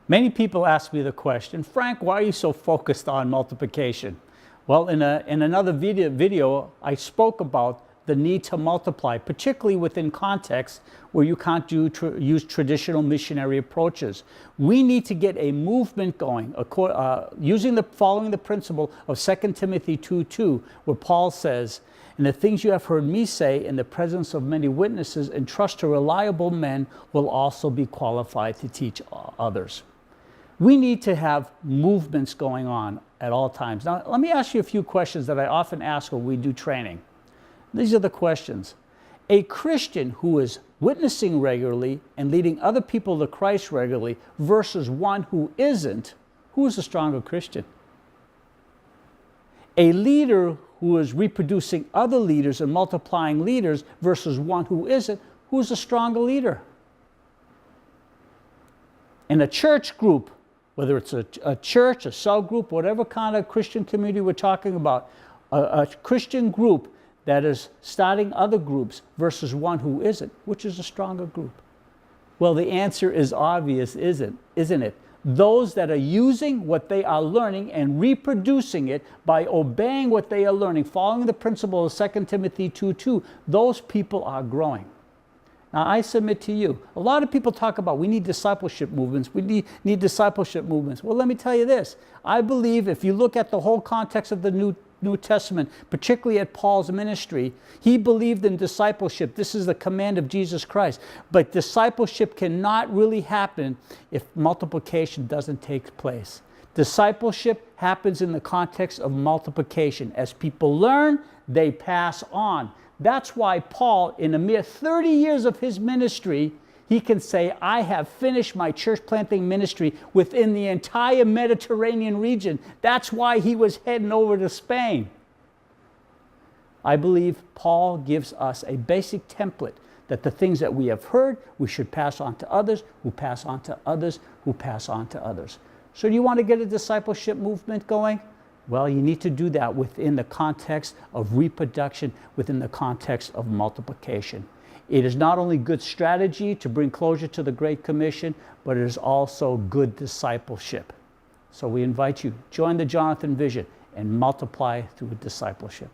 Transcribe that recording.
Many people ask me the question, Frank, why are you so focused on multiplication? Well, in another video, I spoke about the need to multiply, particularly within contexts where you can't use traditional missionary approaches. We need to get a movement going, following the principle of 2 Timothy 2:2, where Paul says, "And the things you have heard me say in the presence of many witnesses, entrust to reliable men who will also be qualified to teach others." We need to have movements going on at all times. Now, let me ask you a few questions that I often ask when we do training. These are the questions. A Christian who is witnessing regularly and leading other people to Christ regularly versus one who isn't, who is a stronger Christian? A leader who is reproducing other leaders and multiplying leaders versus one who isn't, who's a stronger leader? In a church group, whether it's a church, a cell group, whatever kind of Christian community we're talking about, a Christian group that is starting other groups versus one who isn't, which is a stronger group? Well, the answer is obvious, isn't it? Those that are using what they are learning and reproducing it by obeying what they are learning, following the principle of 2 Timothy 2:2, those people are growing. Now, I submit to you, a lot of people talk about we need discipleship movements, we need discipleship movements. Well, let me tell you this. I believe if you look at the whole context of the New Testament, particularly at Paul's ministry, he believed in discipleship. This is the command of Jesus Christ. But discipleship cannot really happen if multiplication doesn't take place. Discipleship happens in the context of multiplication. As people learn, they pass on. That's why Paul, in a mere 30 years of his ministry, he can say, I have finished my church planting ministry within the entire Mediterranean region. That's why he was heading over to Spain. I believe Paul gives us a basic template that the things that we have heard, we should pass on to others, who pass on to others, who pass on to others. So do you want to get a discipleship movement going? Well, you need to do that within the context of reproduction, within the context of multiplication. It is not only good strategy to bring closure to the Great Commission, but it is also good discipleship. So we invite you, join the Jonathan Vision and multiply through discipleship.